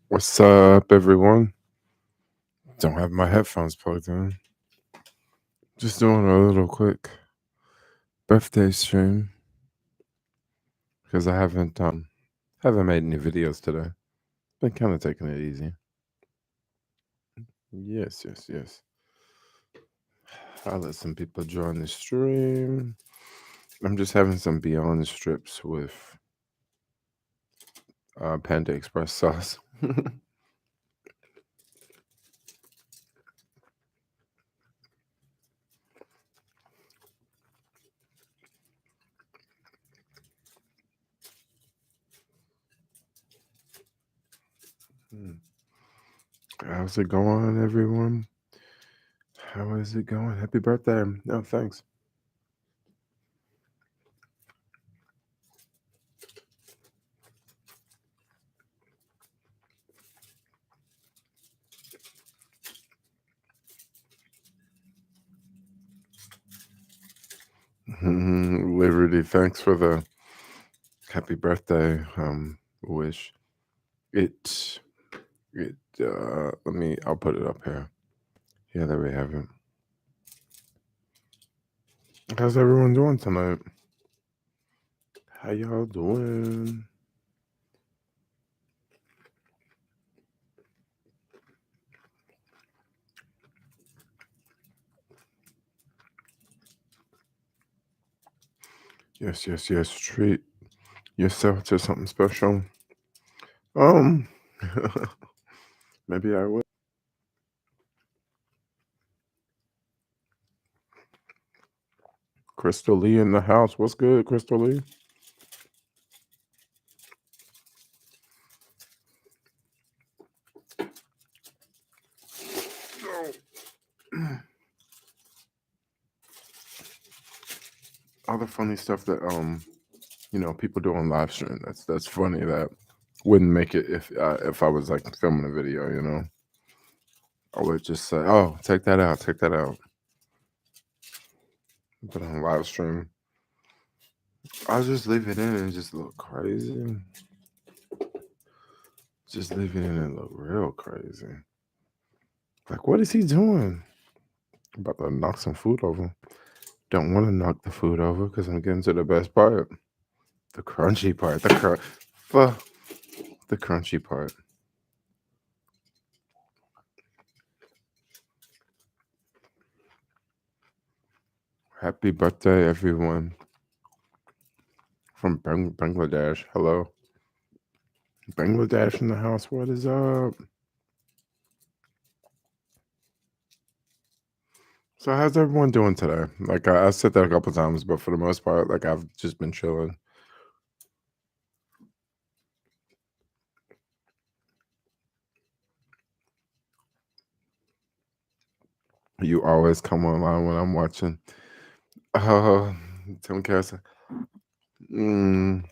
What's up, everyone? Don't have my headphones plugged in. Just doing a little quick birthday stream because I haven't made any videos today. Been kind of taking it easy. Yes. I'll let some people join the stream. I'm just having some Beyond strips with Panda Express sauce. How's it going, everyone? How is it going? Happy birthday. No, thanks. Liberty, thanks for the happy birthday wish. I'll put it up here. Yeah, there we have it. How's everyone doing tonight? How y'all doing? Yes. Treat yourself to something special. Maybe I will. Crystal Lee in the house. What's good, Crystal Lee? All the funny stuff that people do on live stream. That's funny. That wouldn't make it if I was like filming a video. I would just say, "Oh, take that out. But on live stream, I'll just leave it in and just look crazy. Just leave it in and look real crazy. Like, what is he doing? About to knock some food over. Don't want to knock the food over because I'm getting to the best part. The crunchy part. The crunchy part. Happy birthday, everyone. From Bangladesh. Hello. Bangladesh in the house. What is up? So how's everyone doing today? Like I said that a couple times, but for the most part, like I've just been chilling. You always come online when I'm watching. Tim Cass. I'm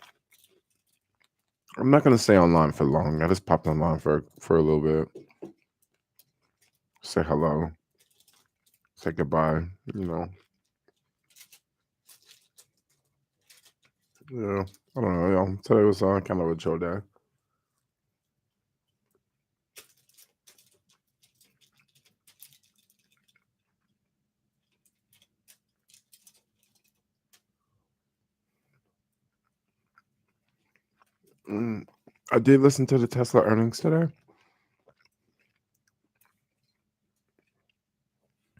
not gonna stay online for long. I just popped online for a little bit. Say hello. Say goodbye. Yeah. I don't know. Today was kind of a chill day. I did listen to the Tesla earnings today.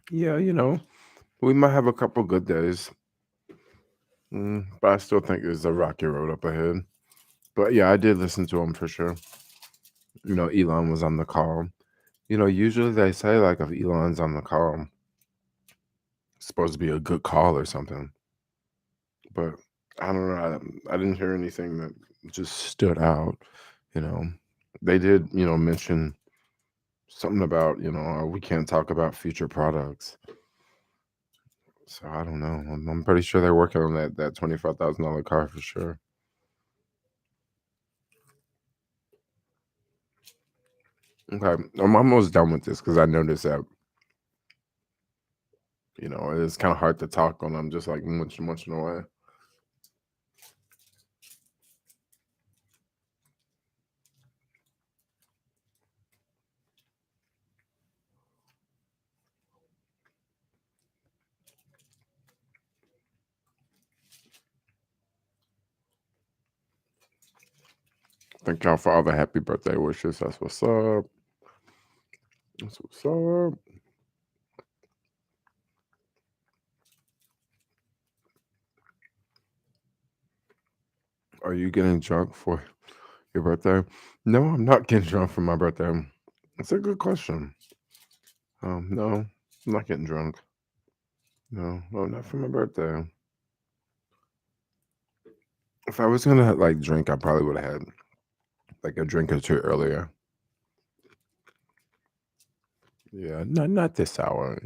Yeah, we might have a couple good days. But I still think there's a rocky road up ahead. But yeah, I did listen to him for sure. Elon was on the call. Usually they say like if Elon's on the call, it's supposed to be a good call or something. But I don't know. I didn't hear anything that just stood out. They did, mention something about, we can't talk about future products. So I don't know. I'm pretty sure they're working on that $25,000 car for sure. Okay, I'm almost done with this because I noticed that it's kind of hard to talk when I'm just like munching away. Thank y'all for all the happy birthday wishes. That's what's up. That's what's up. Are you getting drunk for your birthday? No, I'm not getting drunk for my birthday. That's a good question. No, I'm not getting drunk. No, not for my birthday. If I was gonna like drink, I probably would have had like a drink or two earlier. Yeah, not this hour.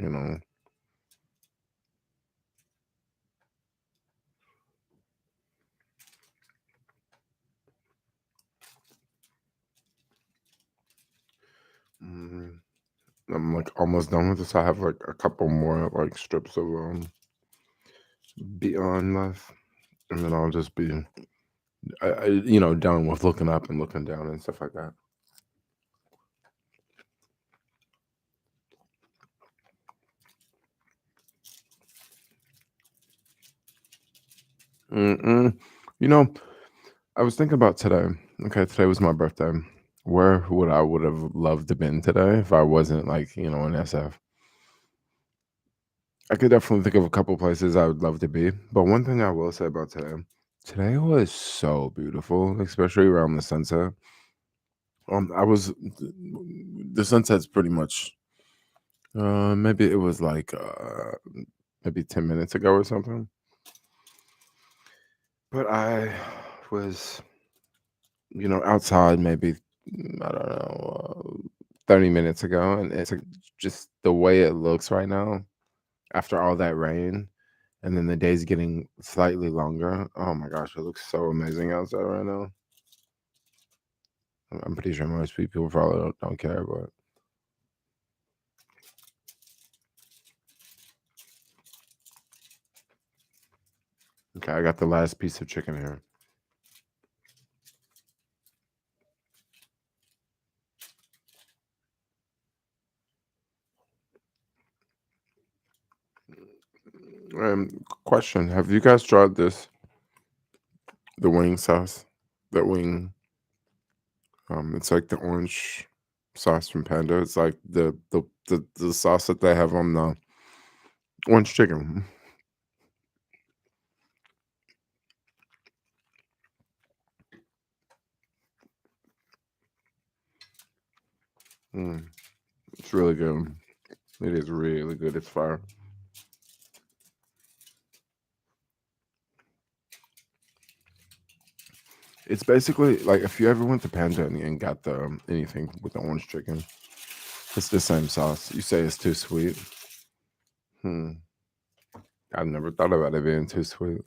Mm, I'm like almost done with this. I have like a couple more like strips of Beyond left, and then I'll just be done with looking up and looking down and stuff like that. Mm-mm. You know, I was thinking about today. Okay, today was my birthday. Where would have loved to been today if I wasn't like in SF? I could definitely think of a couple places I would love to be. But one thing I will say about today was so beautiful, especially around the sunset. I was the sunset's pretty much. Maybe it was like maybe 10 minutes ago or something. But I was outside maybe, I don't know, 30 minutes ago, and it's like just the way it looks right now after all that rain, and then the day's getting slightly longer. Oh my gosh, it looks so amazing outside right now. I'm pretty sure most people probably don't care, but okay, I got the last piece of chicken here. Question: have you guys tried the wing sauce? That wing, it's like the orange sauce from Panda. It's like the sauce that they have on the orange chicken. Mm, it's really good. It is really good. It's fire. It's basically like if you ever went to Panda and got the anything with the orange chicken, it's the same sauce. You say it's too sweet. Hmm. I never thought about it being too sweet.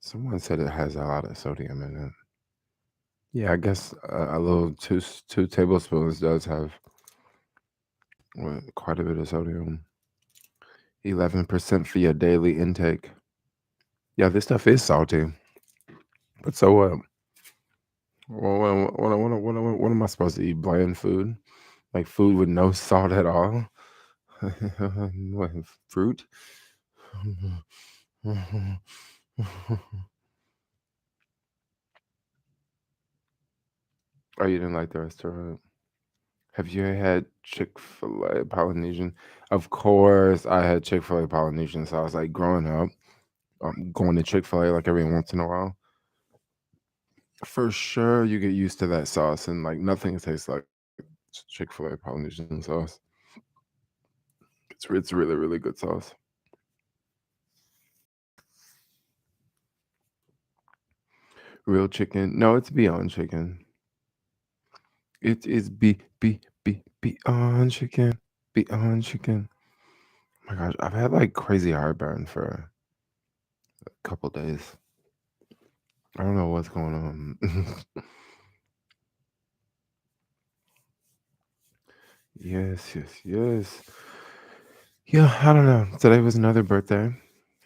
Someone said it has a lot of sodium in it. Yeah, I guess a little two tablespoons does have quite a bit of sodium. 11% for your daily intake. Yeah, this stuff is salty. But so what? What am I supposed to eat? Bland food? Like food with no salt at all? What, fruit? Oh, you didn't like the restaurant? Have you had Chick-fil-A Polynesian? Of course, I had Chick-fil-A Polynesian sauce. Like growing up, going to Chick-fil-A like every once in a while. For sure, you get used to that sauce, and like nothing tastes like Chick-fil-A Polynesian sauce. It's really really good sauce. Real chicken? No, it's Beyond Chicken. It is Beyond Chicken. Beyond Chicken. Oh my gosh, I've had like crazy heartburn for a couple days. I don't know what's going on. Yes, yes, yes. Yeah, I don't know. Today was another birthday.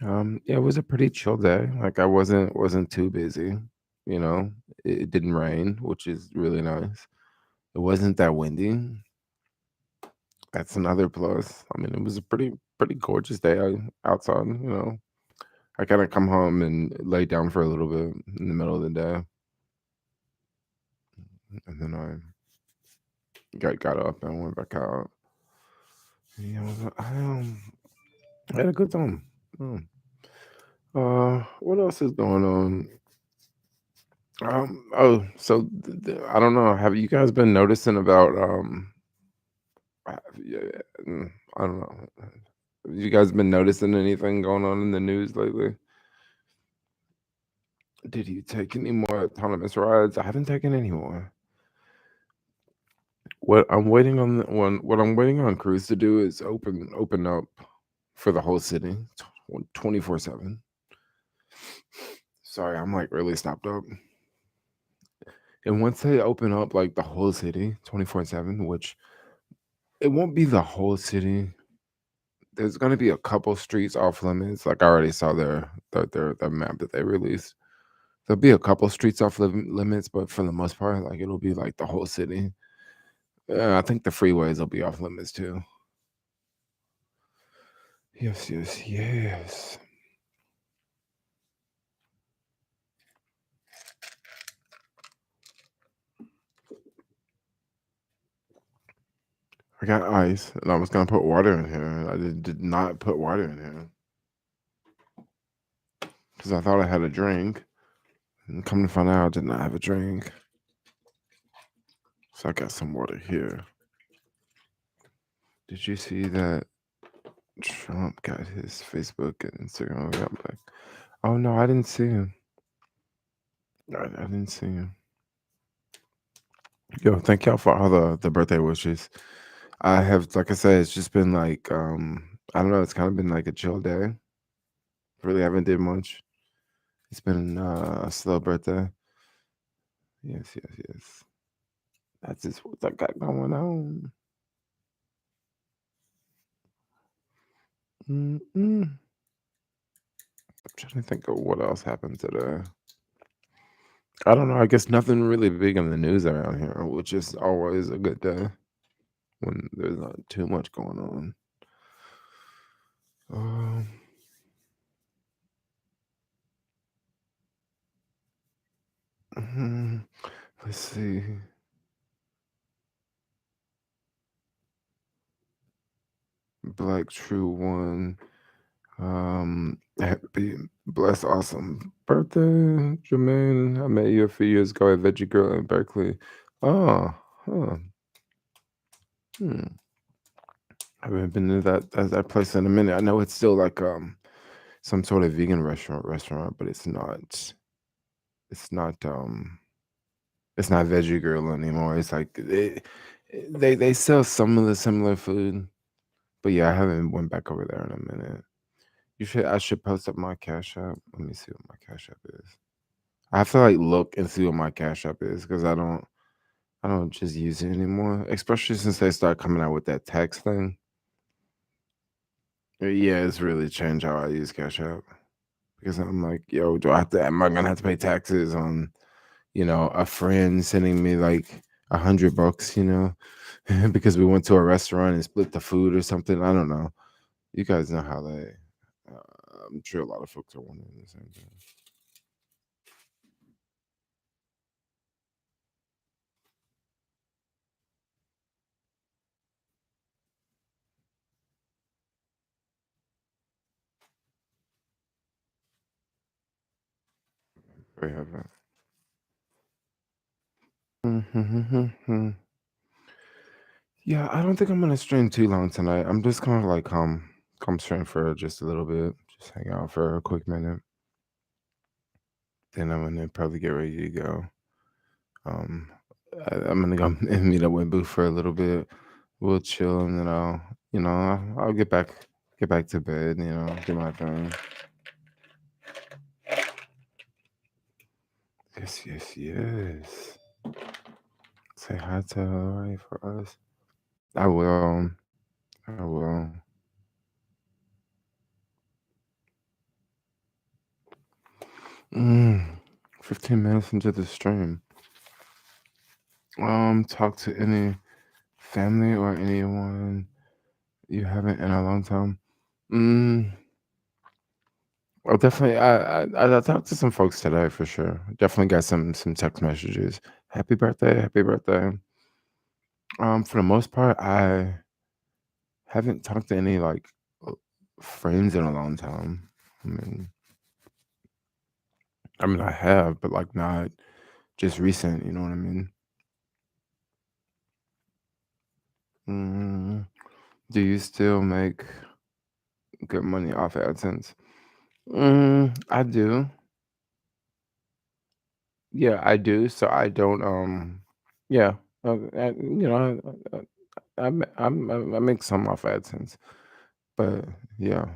Yeah, it was a pretty chill day. Like I wasn't too busy. You know, it didn't rain, which is really nice. It wasn't that windy. That's another plus. I mean, it was a pretty gorgeous day outside. I kind of come home and lay down for a little bit in the middle of the day. and then I got up and went back out. Yeah, I had a good time. Mm. What else is going on? So I don't know. Have you guys been noticing about yeah, I don't know. Have you guys been noticing anything going on in the news lately? Did you take any more autonomous rides? I haven't taken any more. What I'm waiting on Cruise to do is open up for the whole city 24/7. Sorry, I'm like really stopped up. And once they open up like the whole city 24/7, which it won't be the whole city. There's gonna be a couple streets off limits. Like I already saw their map that they released. There'll be a couple streets off limits, but for the most part, like it'll be like the whole city. I think the freeways will be off limits too. Yes, yes, yes. I got ice, and I was gonna put water in here. I did not put water in here because I thought I had a drink. And come to find out, I did not have a drink. So I got some water here. Did you see that Trump got his Facebook and Instagram got back? Oh no, I didn't see him. I didn't see him. Yo, thank y'all for all the birthday wishes. I have, like I said, it's just been like I don't know, it's kind of been like a chill day. Really haven't did much. It's been a slow birthday. Yes, yes, yes. That's just what I got going on. Mm-mm. I'm trying to think of what else happened today. I don't know. I guess nothing really big in the news around here, which is always a good day when there's not too much going on. Um, mhm, let's see. Black True One. Happy, blessed, awesome birthday, Jermaine. I met you a few years ago at Veggie Girl in Berkeley. Oh, huh. Hmm. I haven't been to that place in a minute. I know it's still like some sort of vegan restaurant, but it's not it's not Veggie Girl anymore. It's like they sell some of the similar food, but yeah, I haven't went back over there in a minute. I should post up my Cash App. Let me see what my Cash App is. I have to like look and see what my Cash App is because I don't just use it anymore. Especially since they start coming out with that tax thing. Yeah, it's really changed how I use Cash App because I'm like, yo, do I have to? Am I gonna have to pay taxes on a friend sending me like $100? Because we went to a restaurant and split the food or something. I don't know. You guys know how they. I'm sure a lot of folks are wondering the same thing. We have that. Yeah, I don't think I'm gonna stream too long tonight. I'm just gonna like come stream for just a little bit, just hang out for a quick minute. Then I'm gonna probably get ready to go. Um, I'm gonna go and meet up with Boo for a little bit. We'll chill, and then I'll get back to bed. Do my thing. Yes, yes, yes. Say hi to Ray for us. I will. I will. Mm, 15 minutes into the stream. Talk to any family or anyone you haven't in a long time. Mm, well, definitely. I talked to some folks today for sure. Definitely got some text messages. Happy birthday, happy birthday. For the most part, I haven't talked to any like uh, friends in a long time. I mean, I have, but like not just recent. You know what I mean? Mm, do you still make good money off AdSense? I do. Yeah, I do. So I don't. Yeah. I make some off AdSense, but yeah.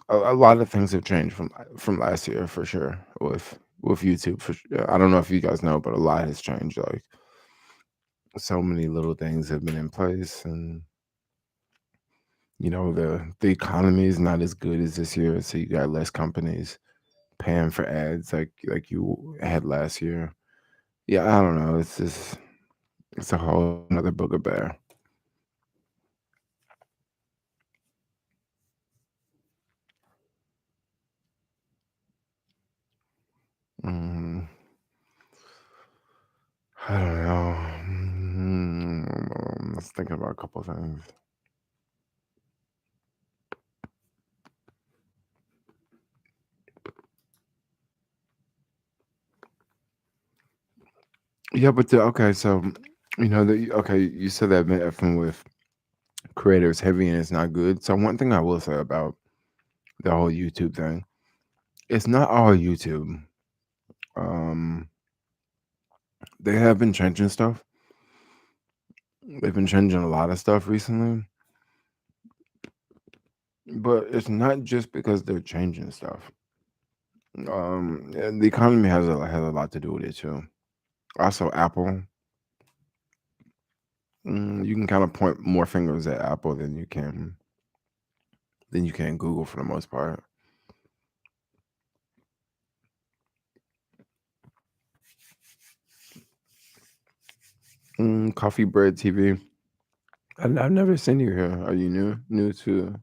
A lot of things have changed from last year for sure with YouTube. For sure. I don't know if you guys know, but a lot has changed. Like so many little things have been in place, and the economy is not as good as this year. So you got less companies paying for ads like you had last year. Yeah, I don't know. It's a whole another booger. Mm, I don't know. Let's think about a couple things. Yeah, but okay, so okay, you said that effing with creators heavy and it's not good. So one thing I will say about the whole YouTube thing, it's not all YouTube. Um, they have been changing stuff. They've been changing a lot of stuff recently, but it's not just because they're changing stuff. And the economy has a lot to do with it too. Also, Apple. You can kind of point more fingers at Apple than you can Google for the most part. Coffee Bread TV. I've never seen you here. Are you new to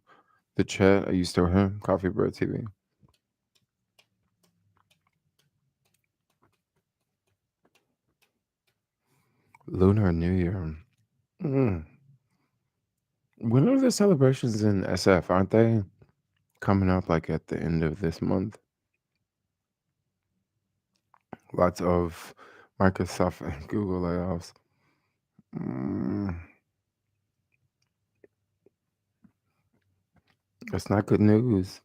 the chat? Are you still here? Coffee Bread TV. Lunar New Year. Mm. When are the celebrations in SF? Aren't they coming up like at the end of this month? Lots of Microsoft and Google layoffs. Mm, that's not good news.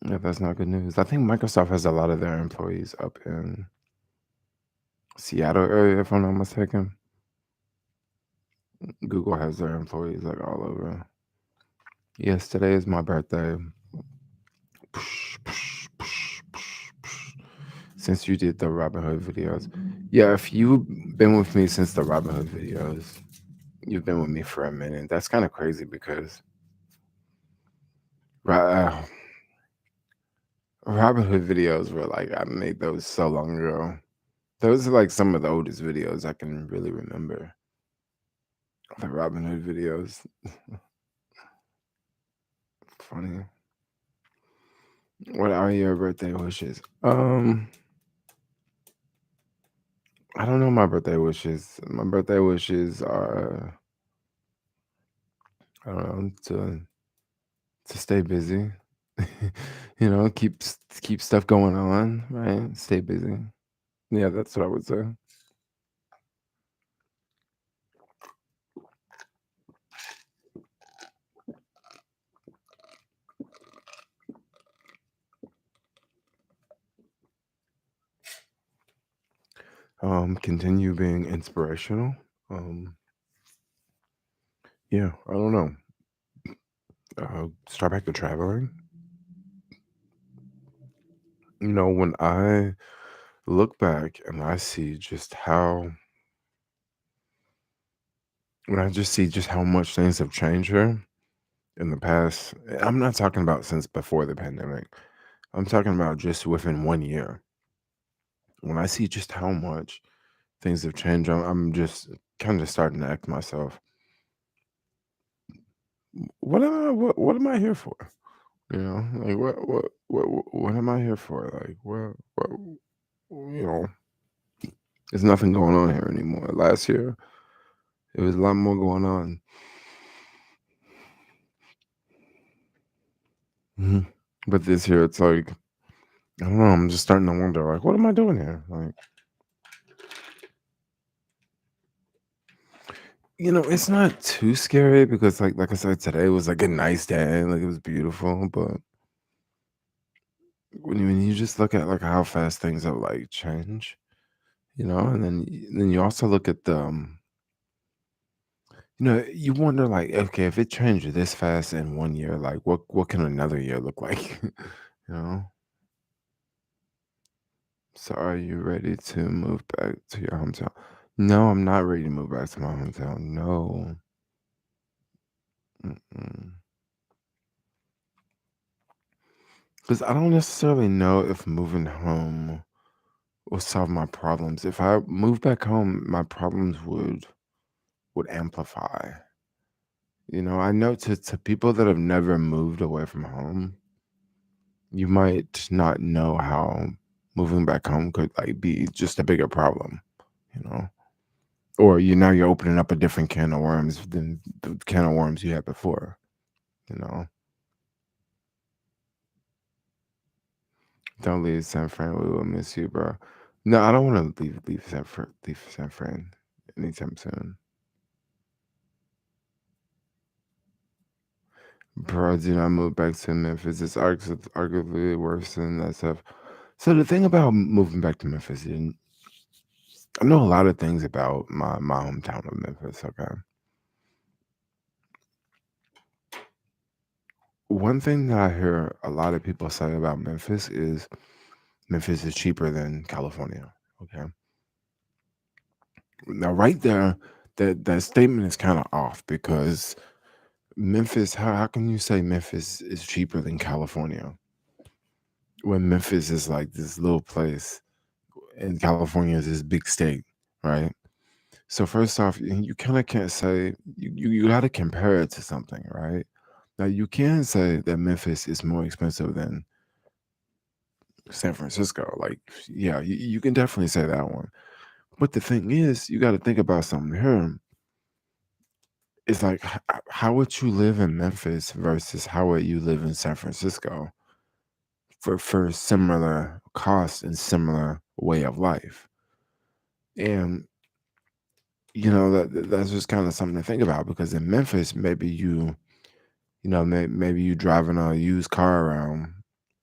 Yeah, that's not good news. I think Microsoft has a lot of their employees up in Seattle area, if I'm not mistaken. Google has their employees like all over. Yes, today is my birthday. Since you did the Robin Hood videos. Yeah, if you've been with me since the Robin Hood videos, you've been with me for a minute. That's kind of crazy because uh, Robin Hood videos were like, I made those so long ago. Those are like some of the oldest videos I can really remember. The Robin Hood videos. Funny. What are your birthday wishes? I don't know my birthday wishes. My birthday wishes are, I don't know, to stay busy. Keep stuff going on, right? Stay busy. Yeah, that's what I would say. Continue being inspirational. Um, yeah, I don't know. Start back to traveling. When I look back and when I just see just how much things have changed here in the past. I'm not talking about since before the pandemic. I'm talking about just within 1 year. When I see just how much things have changed, I'm just kind of starting to ask myself, what am I here for? Like what am I here for? Like what? you know, there's nothing going on here anymore. Last year, there was a lot more going on. Mhm. But this year, it's like, I don't know. I'm just starting to wonder, like, what am I doing here? Like, it's not too scary because, like I said, today was like a nice day, like it was beautiful. But when you just look at like how fast things have like change, and then you also look at you wonder like, okay, if it changed this fast in 1 year, like what can another year look like? you know. So are you ready to move back to your hometown? No, I'm not ready to move back to my hometown. No. Because I don't necessarily know if moving home will solve my problems. If I move back home, my problems would amplify. I know to people that have never moved away from home, you might not know how moving back home could like be just a bigger problem, you know. Or now you're opening up a different can of worms than the can of worms you had before, you know. Don't leave San Fran. We will miss you, bro. No, I don't want to leave San Fran anytime soon. Bro, do not move back to Memphis. It's arguably worse than that stuff. So the thing about moving back to Memphis, I know a lot of things about my hometown of Memphis. Okay, one thing that I hear a lot of people say about Memphis is Memphis is cheaper than California. Okay, now right there, that statement is kind of off because Memphis. How can you say Memphis is cheaper than California when Memphis is like this little place and California is this big state, right? So first off, you kind of can't say you got to compare it to something, right? Now you can say that Memphis is more expensive than San Francisco. Like, yeah, you can definitely say that one. But the thing is, you got to think about something here. It's like how would you live in Memphis versus how would you live in San Francisco for similar costs and similar way of life? And that's just kind of something to think about because in Memphis, maybe maybe you driving a used car around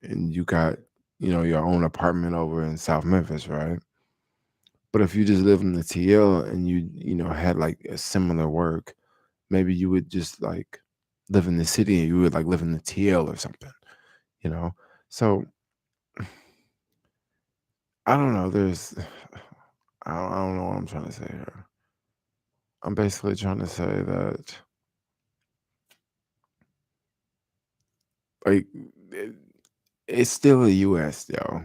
and you got, your own apartment over in South Memphis, right? But if you just live in the TL and had like a similar work, maybe you would just like live in the city and you would like live in the TL or something, you know? So I don't know. I don't know what I'm trying to say here. I'm basically trying to say that like it, it's still a US though.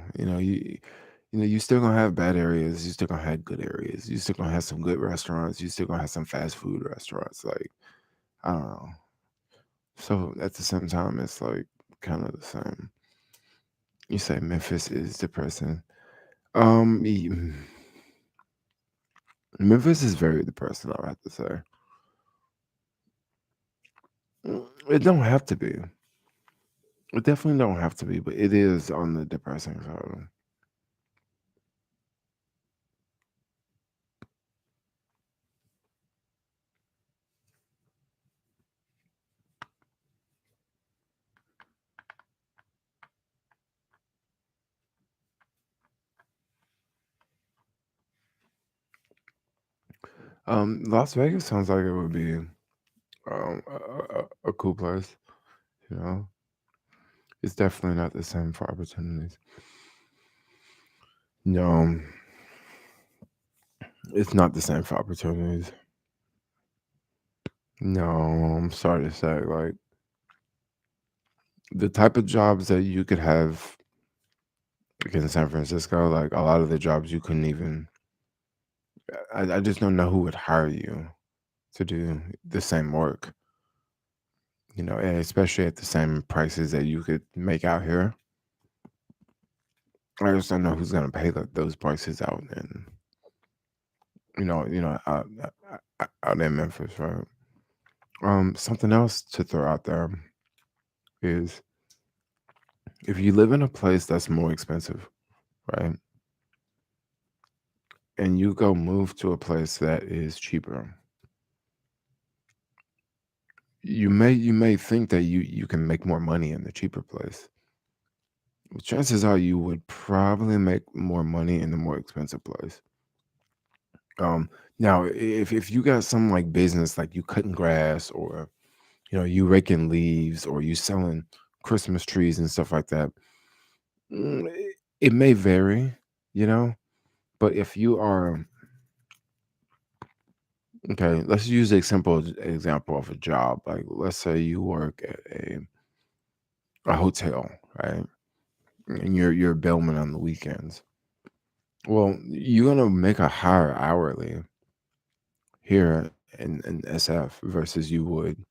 You still gonna have bad areas, you still gonna have good areas, you still gonna have some good restaurants, you still gonna have some fast food restaurants. Like, I don't know. So at the same time, it's like kind of the same. You say Memphis is depressing. Memphis is very depressing, I have to say. It don't have to be. It definitely don't have to be, but it is on the depressing side. Las Vegas sounds like it would be a cool place. You know, it's definitely not the same for opportunities. No, it's not the same for opportunities. No, I'm sorry to say, like the type of jobs that you could have like, in San Francisco, like a lot of the jobs you couldn't even. I just don't know who would hire you to do the same work. And especially at the same prices that you could make out here. I just don't know who's gonna pay those prices out in out in Memphis, right? Something else to throw out there is if you live in a place that's more expensive, right, and you go move to a place that is cheaper, you may think that you can make more money in the cheaper place. Well, chances are you would probably make more money in the more expensive place. Um, Now, if you got some like business like you cutting grass or you raking leaves or you selling Christmas trees and stuff like that, it may vary, you know. But if you are okay, let's use a simple example of a job. Like let's say you work at a hotel, right? And you're a bellman on the weekends. Well, you're gonna make a higher hourly here in SF versus you would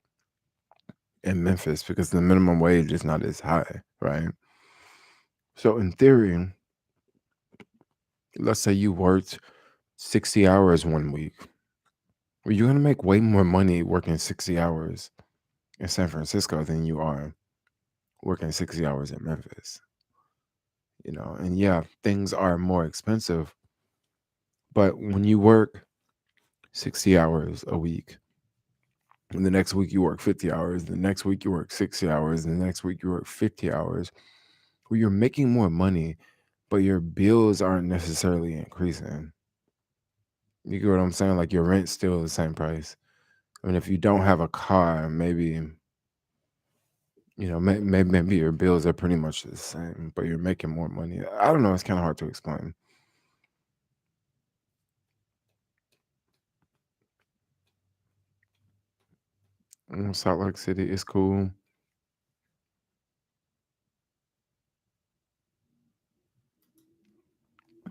in Memphis because the minimum wage is not as high, right? So in theory, let's say you worked 60 hours one week. Well, you're gonna make way more money working 60 hours in San Francisco than you are working 60 hours in Memphis. And yeah, things are more expensive, but when you work 60 hours a week, and the next week you work 50 hours, the next week you work 60 hours, and the next week you work 50 hours, well, you're making more money, but your bills aren't necessarily increasing. You get what I'm saying? Like your rent's still the same price. I mean, if you don't have a car, maybe maybe your bills are pretty much the same, but you're making more money. I don't know. It's kind of hard to explain. Salt Lake City is cool.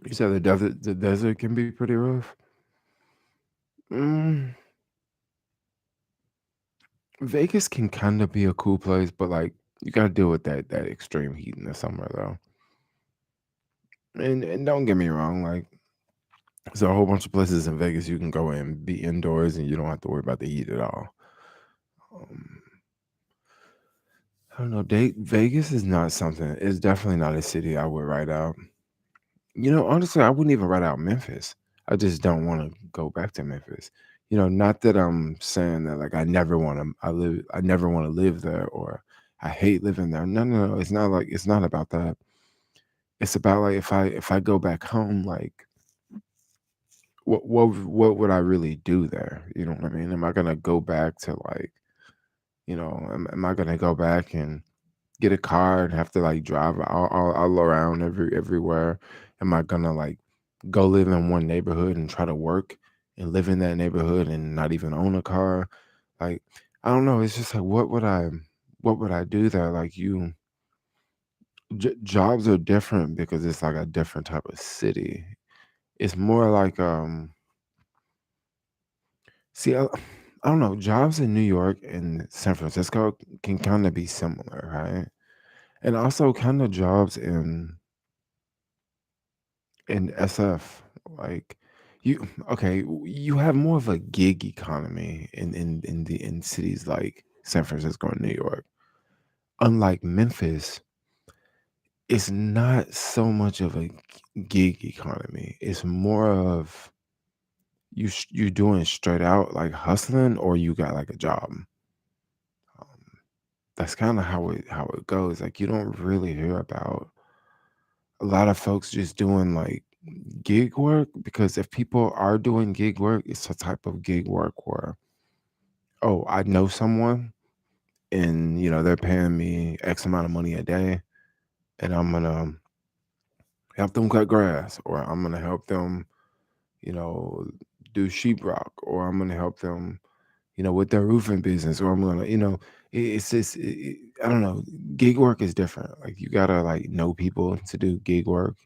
You said the desert can be pretty rough. Mm, Vegas can kind of be a cool place, but like you got to deal with that extreme heat in the summer though. And don't get me wrong, like there's a whole bunch of places in Vegas you can go and be indoors and you don't have to worry about the heat at all. Um, I don't know. Vegas is not something. It's definitely not a city I would write out. Honestly, I wouldn't even write out Memphis. I just don't want to go back to Memphis. Not that I'm saying that like I never want to. I never want to live there or I hate living there. No, no, no. It's not about that. It's about like if I go back home, like what would I really do there? You know what I mean? Am I gonna go back to like am I gonna go back and get a car and have to like drive all around everywhere? Am I gonna like go live in one neighborhood and try to work and live in that neighborhood and not even own a car? Like I don't know. It's just like what would I do there? Like jobs are different because it's like a different type of city. It's more like see I don't know. Jobs in New York and San Francisco can kind of be similar, right? And also kind of jobs in SF, like you okay, you have more of a gig economy in cities like San Francisco and New York. Unlike Memphis, it's not so much of a gig economy. It's more of you doing straight out like hustling or you got like a job. Um, that's kind of how it goes. Like you don't really hear about a lot of folks just doing like gig work because if people are doing gig work, it's a type of gig work where, oh, I know someone and they're paying me X amount of money a day and I'm gonna help them cut grass or I'm gonna help them, you know, do sheetrock or I'm gonna help them, with their roofing business or I'm gonna, it's just I don't know. Gig work is different. Like you gotta like know people to do gig work.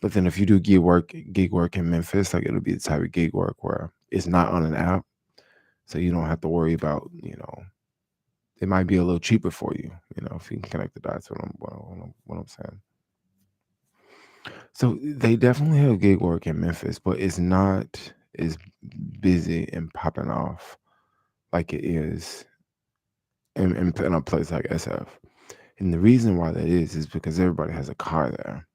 But then if you do gig work in Memphis, like it'll be the type of gig work where it's not on an app, so you don't have to worry about, it might be a little cheaper for you, if you can connect the dots. What I'm saying. So they definitely have gig work in Memphis, but it's not as busy and popping off like it is in a place like SF. And the reason why that is because everybody has a car there.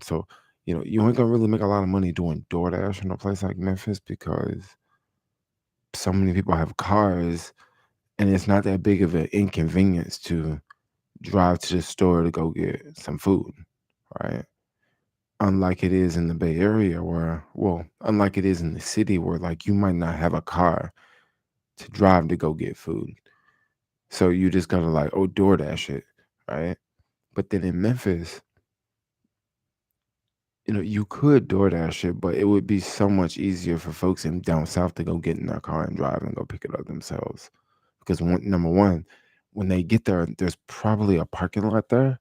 So, you ain't gonna really make a lot of money doing DoorDash in a place like Memphis because so many people have cars and it's not that big of an inconvenience to drive to the store to go get some food, right? Unlike it is in the Bay Area unlike it is in the city where like you might not have a car to drive to go get food. So you just gotta like, oh, DoorDash it, right? But then in Memphis, you could DoorDash it, but it would be so much easier for folks in down south to go get in their car and drive and go pick it up themselves. Because number one, when they get there, there's probably a parking lot there,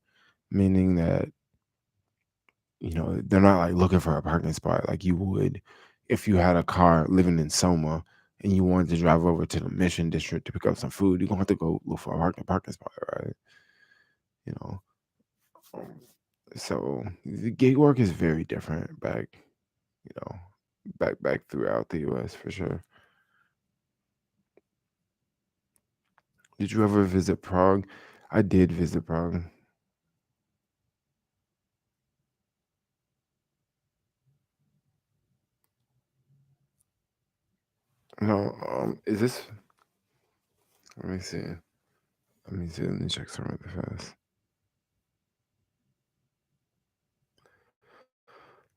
meaning that they're not like looking for a parking spot like you would if you had a car living in Soma and you wanted to drive over to the Mission District to pick up some food. You're gonna have to go look for a parking spot, right? You know, um, so the gig work is very different you know, back throughout the U.S. for sure. Did you ever visit Prague? I did visit Prague. No, is this? Let me see. Let me see. Let me check something really fast.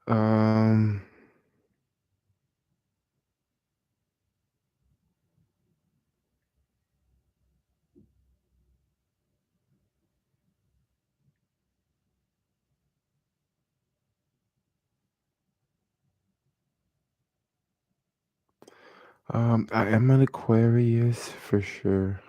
Um, I am an Aquarius for sure.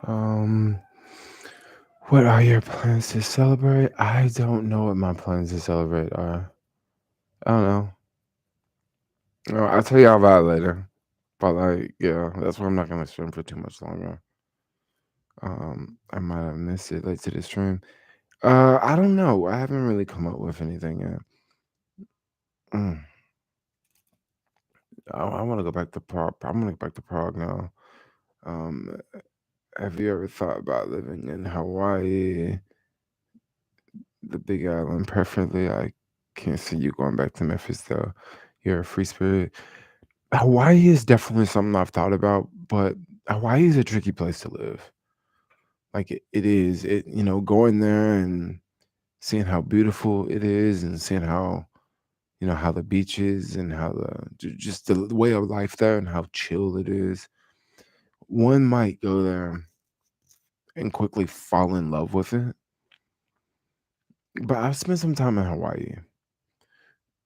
Um, what are your plans to celebrate? I don't know what my plans to celebrate are. I don't know. I'll tell y'all about it later. But like, yeah, that's why I'm not gonna stream for too much longer. I might have missed it late to the stream. I don't know. I haven't really come up with anything yet. Mm. I want to go back to Prague. I'm gonna go back to Prague now. Um, have you ever thought about living in Hawaii, the Big Island, preferably? I can't see you going back to Memphis though. You're a free spirit. Hawaii is definitely something I've thought about, but Hawaii is a tricky place to live. Like it is. Going there and seeing how beautiful it is and seeing how the beaches and how just the way of life there and how chill it is. One might go there and quickly fall in love with it. But I've spent some time in Hawaii,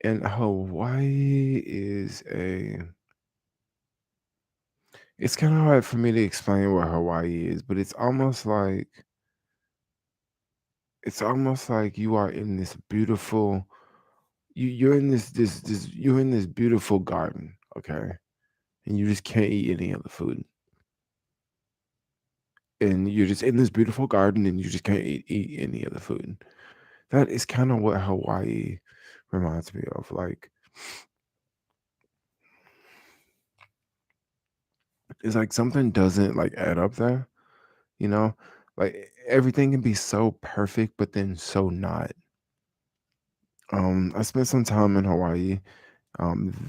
and Hawaii is a it's kind of hard for me to explain what Hawaii is, but it's almost like you are in this beautiful you're in you're in this beautiful garden, okay? And you just can't eat any of the food. And you're just in this beautiful garden and you just can't eat any of the food. That is kind of what Hawaii reminds me of. Like it's like something doesn't like add up there, you know? Like everything can be so perfect, but then so not. I spent some time in Hawaii.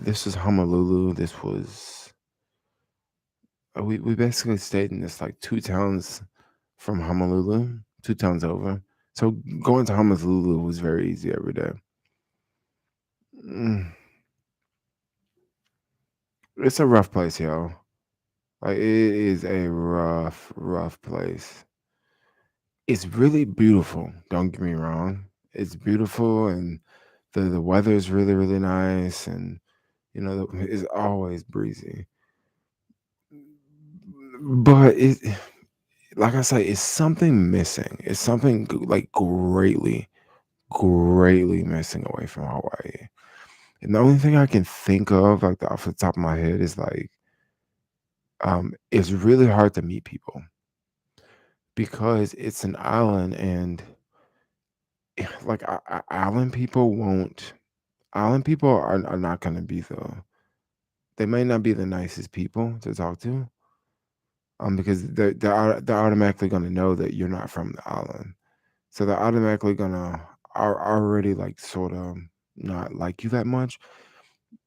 This was Honolulu. This was we basically stayed in this like two towns from Honolulu, two towns over. So going to Honolulu was very easy every day. Mm, it's a rough place, yo. Like it is a rough place. It's really beautiful. Don't get me wrong. It's beautiful, and the weather is really really nice, and it's always breezy. But like I say, it's something missing. It's something like greatly missing away from Hawaii. And the only thing I can think of, like, off the top of my head is, like, it's really hard to meet people because it's an island and, like, island people are not gonna be they might not be the nicest people to talk to, because they're automatically gonna know that you're not from the island. So they're automatically gonna already, like, sorta not like you that much.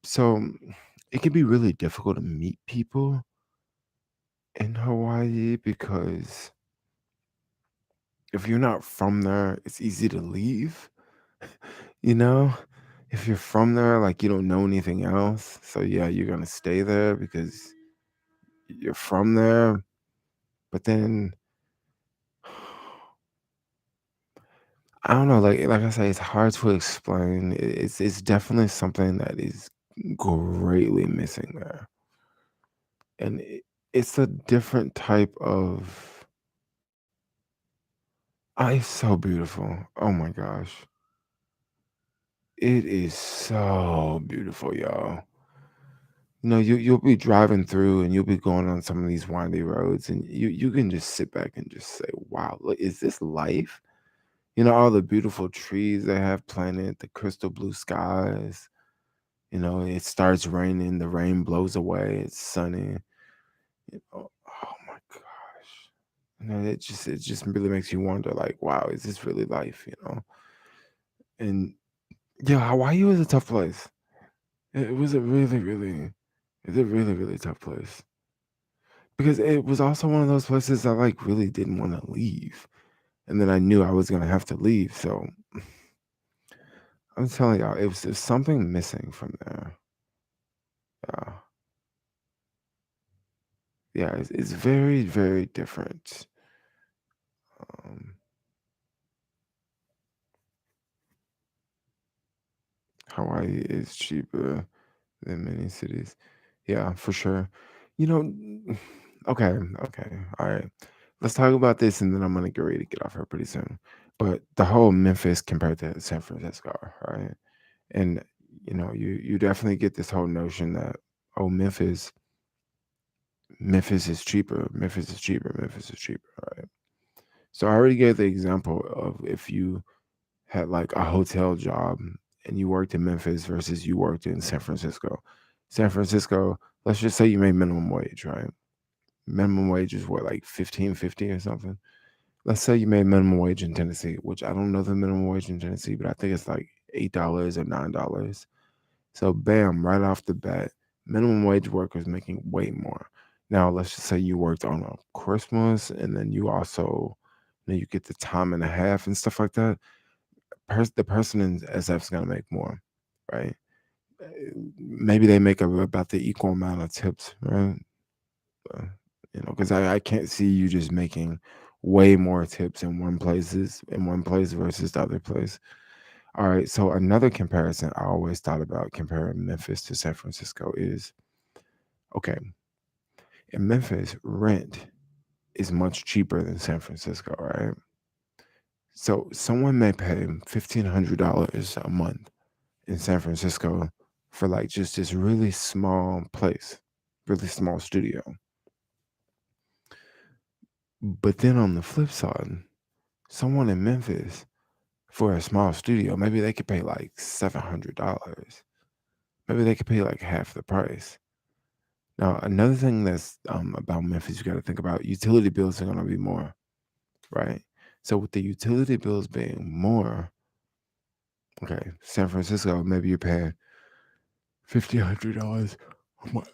So, it can be really difficult to meet people in Hawaii because if you're not from there, it's easy to leave, you know? If you're from there, like, you don't know anything else, so, yeah, you're gonna stay there because you're from there, but then I don't know, like I say, it's hard to explain. It's definitely something that is greatly missing there, and it's a different type of it's so beautiful. Oh my gosh. It is so beautiful, y'all. You'll be driving through and you'll be going on some of these windy roads and you can just sit back and just say, "Wow, look, is this life?" All the beautiful trees they have planted, the crystal blue skies. It starts raining, the rain blows away, it's sunny. Oh my gosh. It just really makes you wonder, like, wow, is this really life? And yeah, Hawaii was a tough place. It was a really, really it's a really, really tough place. Because it was also one of those places I, like, really didn't wanna leave, and then I knew I was gonna have to leave, so I'm telling y'all, it was something missing from there. Yeah. Yeah, it's very, very different. Um, Hawaii is cheaper than many cities. Yeah, for sure. You know okay, okay, alright. Let's talk about this, and then I'm gonna get ready to get off here pretty soon. But the whole Memphis compared to San Francisco, right? And, you definitely get this whole notion that, "Oh, Memphis is cheaper, Memphis is cheaper, Memphis is cheaper," right? So I already gave the example of if you had, like, a hotel job and you worked in Memphis versus you worked in San Francisco. San Francisco, let's just say you made minimum wage, right? Minimum wage is what, like 15.50 or something? Let's say you made minimum wage in Tennessee, which I don't know the minimum wage in Tennessee, but I think it's like $8 or $9. So bam, right off the bat, minimum wage workers making way more. Now let's just say you worked on a Christmas and then you also you get the time and a half and stuff like that. The person in SF is gonna make more, right? Uh, Maybe they make about the equal amount of tips, right? Uh, because I can't see you just making way more tips in one place versus the other place. All right. So another comparison I always thought about comparing Memphis to San Francisco is okay. In Memphis, rent is much cheaper than San Francisco, right? So someone may pay $1,500 a month in San Francisco for like just this really small place, really small studio. But then on the flip side, someone in Memphis for a small studio, maybe they could pay like $700. Maybe they could pay like half the price. Now, another thing that's about Memphis, you got to think about utility bills are going to be more, right? So with the utility bills being more, okay, San Francisco, maybe you're paying $1,500 a month.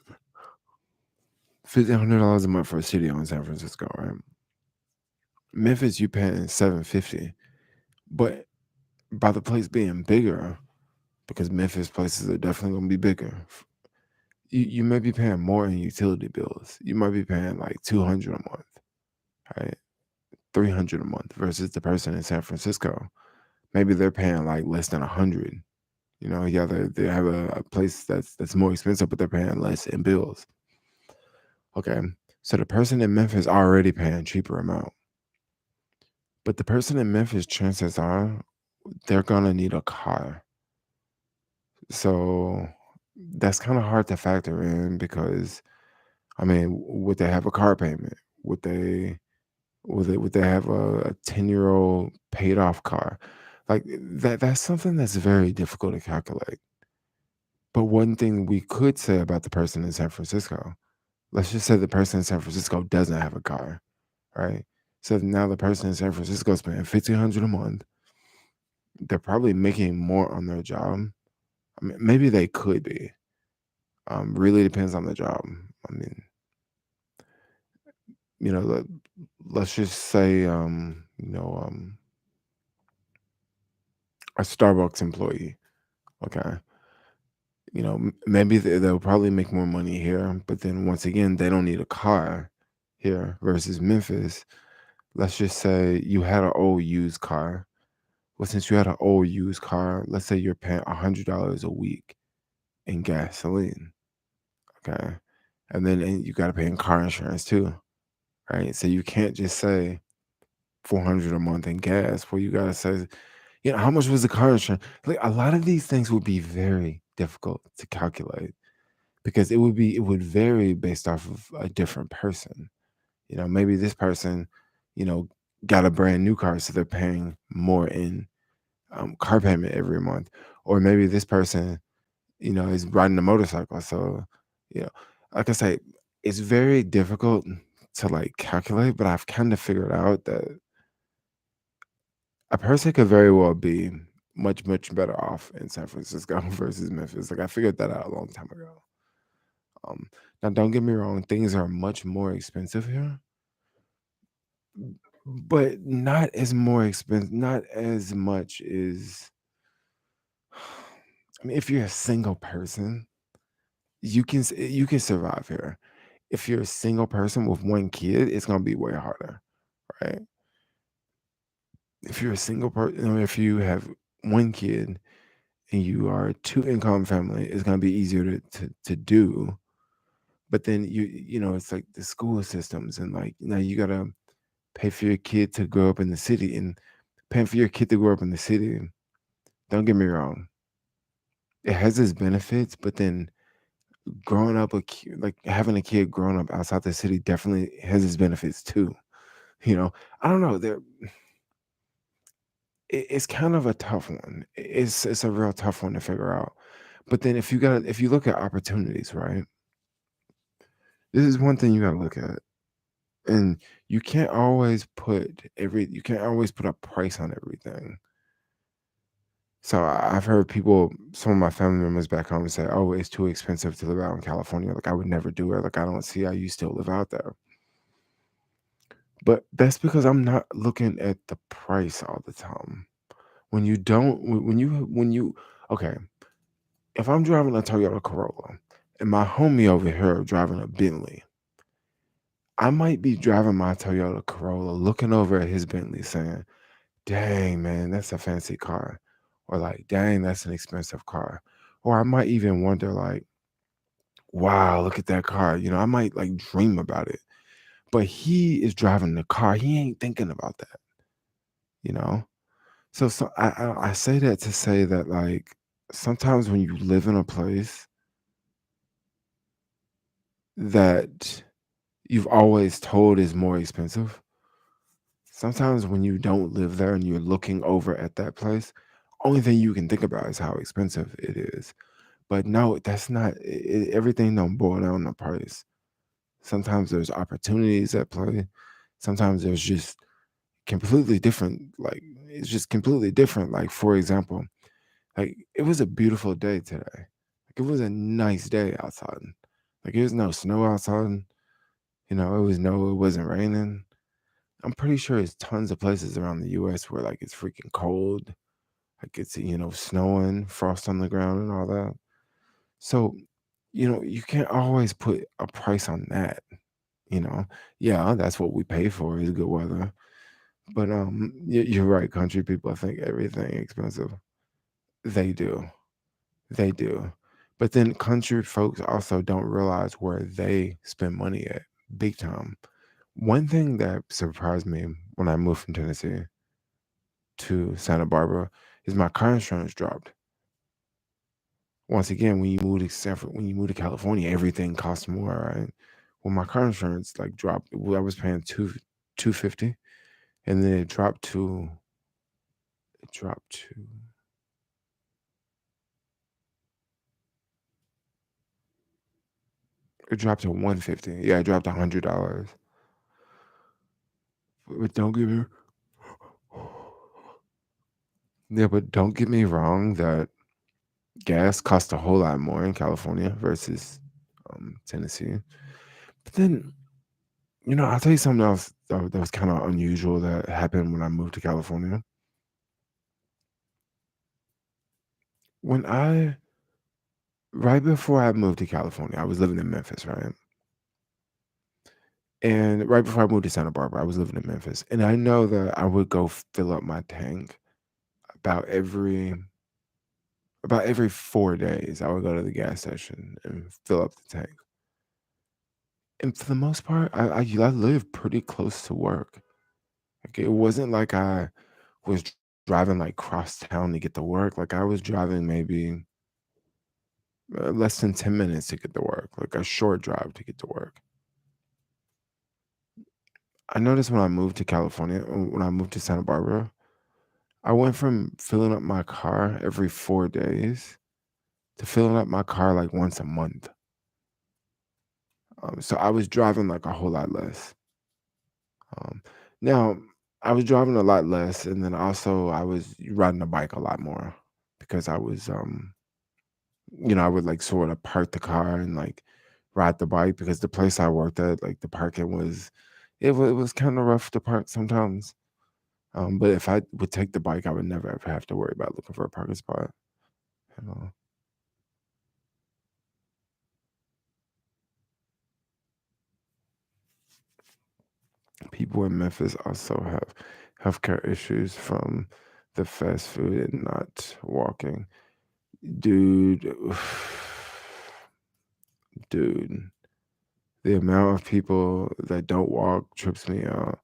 $1,500 a month for a studio in San Francisco, right? Memphis, you paying 750, but by the place being bigger, because Memphis places are definitely gonna be bigger. You may be paying more in utility bills. You might be paying like 200 a month, right? 300 a month versus the person in San Francisco. Maybe they're paying like less than 100. Yeah, they have a place that's more expensive, but they're paying less in bills. Okay, so the person in Memphis already paying cheaper amount, but the person in Memphis, chances are, they're gonna need a car. So that's kind of hard to factor in because I mean, would they have a car payment? Would they would they have a 10-year-old paid off car? Like that's something that's very difficult to calculate. But one thing we could say about the person in San Francisco, let's just say the person in San Francisco doesn't have a car, right? So now the person in San Francisco is paying 1,500 a month. They're probably making more on their job. I mean, maybe they could be. Really depends on the job. I mean, you know, let's just say, a Starbucks employee. Okay, maybe they'll probably make more money here, but then once again, they don't need a car here versus Memphis. Let's just say you had an old used car. Well, since you had an old used car, let's say you're paying $100 a week in gasoline. Okay, and you got to pay in car insurance too, right? So you can't just say 400 a month in gas. Well, you got to say, how much was the car insurance? Like a lot of these things would be very difficult to calculate because it would vary based off of a different person. Maybe this person, you know, got a brand new car, so they're paying more in car payment every month, or maybe this person, is riding a motorcycle. So, you know, like I say, it's very difficult to like calculate, but I've kind of figured out that a person could very well be much, much better off in San Francisco versus Memphis. Like I figured that out a long time ago. Um, Now, don't get me wrong, things are much more expensive here, but not as more expensive, not as much as. I mean, if you're a single person, you can survive here. If you're a single person with one kid, it's gonna be way harder, right? If you're a single person, if you have one kid and you are a two-income family, it's gonna be easier to do. But then it's like the school systems and like now you gotta pay for your kid to grow up in the city and paying for your kid to grow up in the city. Don't get me wrong, it has its benefits, but then growing up like having a kid growing up outside the city definitely has its benefits too. You know, I don't know. It's kind of a tough one. It's a real tough one to figure out. But then if you look at opportunities, right? This is one thing you gotta look at. And you can't always put a price on everything. So I've heard some of my family members back home say, "Oh, it's too expensive to live out in California. Like I would never do it. Like I don't see how you still live out there." But that's because I'm not looking at the price all the time. When you don't, when you, okay, if I'm driving a Toyota Corolla and my homie over here driving a Bentley, I might be driving my Toyota Corolla, looking over at his Bentley, saying, "Dang, man, that's a fancy car," or like, "Dang, that's an expensive car," or I might even wonder, like, "Wow, look at that car." I might like dream about it, but he is driving the car. He ain't thinking about that. You know. So I say that to say that like sometimes when you live in a place that you've always told is more expensive, sometimes when you don't live there and you're looking over at that place, only thing you can think about is how expensive it is. But no, that's not everything don't boil down to price. Sometimes there's opportunities at play. Sometimes there's just completely different, like it's just completely different. Like for example, like, it was a beautiful day today. Like, it was a nice day outside. Like, there's no snow outside. It wasn't raining. I'm pretty sure there's tons of places around the US where, like, it's freaking cold. Like, it's, snowing, frost on the ground and all that. So, you can't always put a price on that, you know? Yeah, that's what we pay for is good weather. But, you're right, country people think everything expensive. They do. They do. But then country folks also don't realize where they spend money at big time. One thing that surprised me when I moved from Tennessee to Santa Barbara is my car insurance dropped. once again, when you move to California, everything costs more, right? Well, my car insurance like dropped. Well, I was paying 250, and then it dropped to it dropped to 150. Yeah, it dropped $100. But don't get me yeah, but don't get me wrong that gas costs a whole lot more in California versus Tennessee. But then, I'll tell you something else that was kind of unusual that happened when I moved to California. When I Right before I moved to California, I was living in Memphis, right? And right before I moved to Santa Barbara, I was living in Memphis. And I know that I would go fill up my tank about every about every 4 days. I would go to the gas station and fill up the tank. And for the most part, I lived pretty close to work. Like it wasn't like I was driving like cross town to get to work. Like I was driving maybe less than 10 minutes to get to work, like a short drive to get to work. I noticed when I moved to Santa Barbara, I went from filling up my car every 4 days to filling up my car like once a month. So I was driving like a whole lot less. Um, Now, I was driving a lot less, and then also I was riding a bike a lot more because I would like sort of park the car and like ride the bike because the place I worked at, like the parking it was kind of rough to park sometimes. But if I would take the bike, I would never ever have to worry about looking for a parking spot. You know, people in Memphis also have healthcare issues from the fast food and not walking. Dude, dude, the amount of people that don't walk trips me out.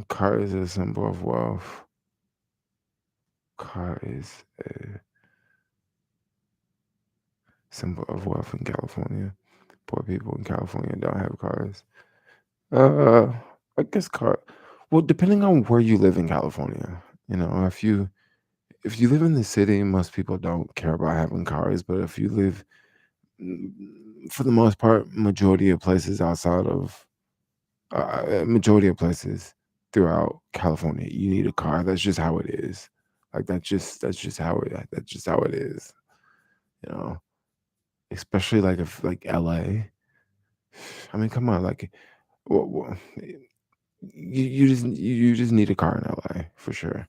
Car is a symbol of wealth. Car is a symbol of wealth in California. Poor people in California don't have cars. Uh, I guess car. Well, depending on where you live in California, if you live in the city, most people don't care about having cars. But if you live, for the most part, majority of places throughout California, you need a car. That's just how it is. Like that's just how it is. You know, especially like if like LA. I mean, come on, like you just need a car in LA for sure.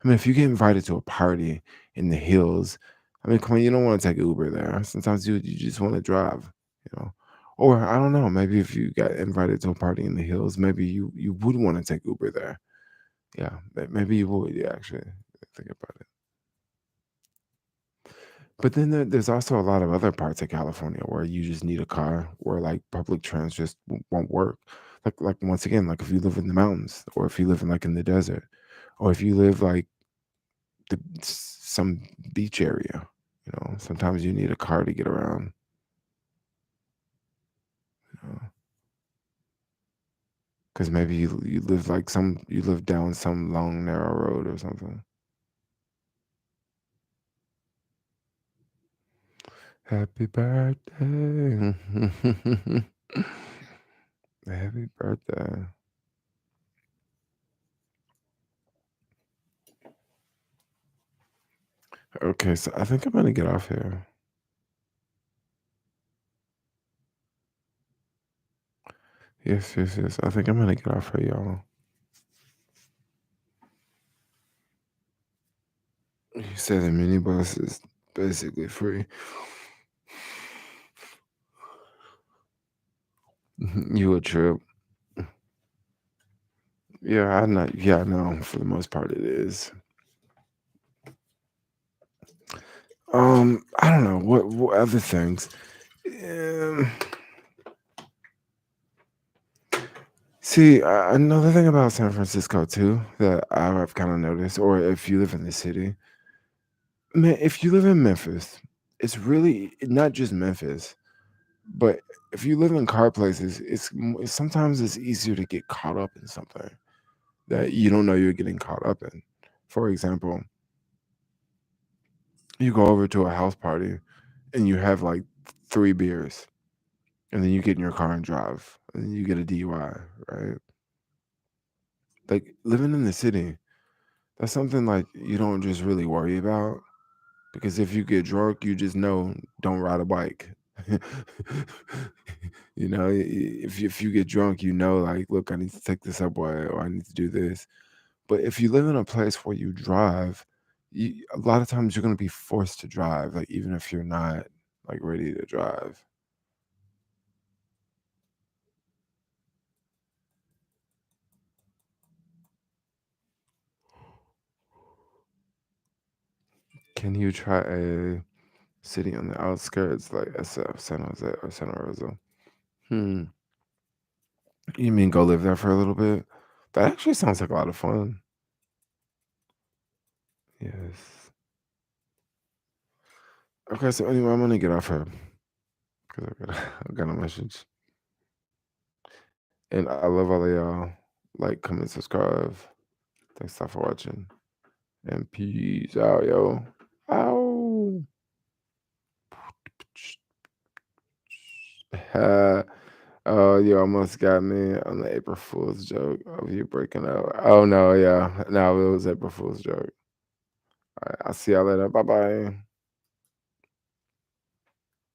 I mean, if you get invited to a party in the hills, I mean, come on, you don't want to take Uber there. Sometimes you just want to drive, you know. Or I don't know, maybe if you got invited to a party in the hills, maybe you would want to take Uber there. Yeah, maybe you would. Yeah, actually, think about it. But then there's also a lot of other parts of California where you just need a car, where like public trans just won't work. Like once again, like if you live in the mountains, or if you live in like in the desert, or if you live like some beach area. Sometimes you need a car to get around. Because maybe you live down some long narrow road or something. Happy birthday. Happy birthday. Okay, so I think I'm gonna get off here. Yes, yes, yes. I think I'm gonna get off here, y'all. You said the minibus is basically free. You a trip. Yeah, I know. For the most part, it is. I don't know what other things. Um, See, another thing about San Francisco too that I've kind of noticed, or if you live in the city, man, if you live in Memphis, it's really not just Memphis, but if you live in car places, sometimes it's easier to get caught up in something that you don't know you're getting caught up in. For example, you go over to a house party and you have like 3 beers, and then you get in your car and drive, and then you get a DUI, right? Like living in the city, that's something like you don't just really worry about because if you get drunk, you just know don't ride a bike. If you get drunk, you know, like, look, I need to take the subway or I need to do this. But if you live in a place where you drive, a lot of times you're going to be forced to drive, like even if you're not like ready to drive. Can you try a city on the outskirts like SF, San Jose, or Santa Rosa? Hmm. You mean go live there for a little bit? That actually sounds like a lot of fun. Yes. Okay, so anyway, I'm gonna get off here because I got a message. And I love all of y'all. Like, comment, subscribe. Thanks a lot for watching. And peace out, yo. Ow. Oh, you almost got me on the April Fool's joke of you breaking up. Oh, no, yeah. No, it was April Fool's joke. All right, I'll see y'all later. Bye bye.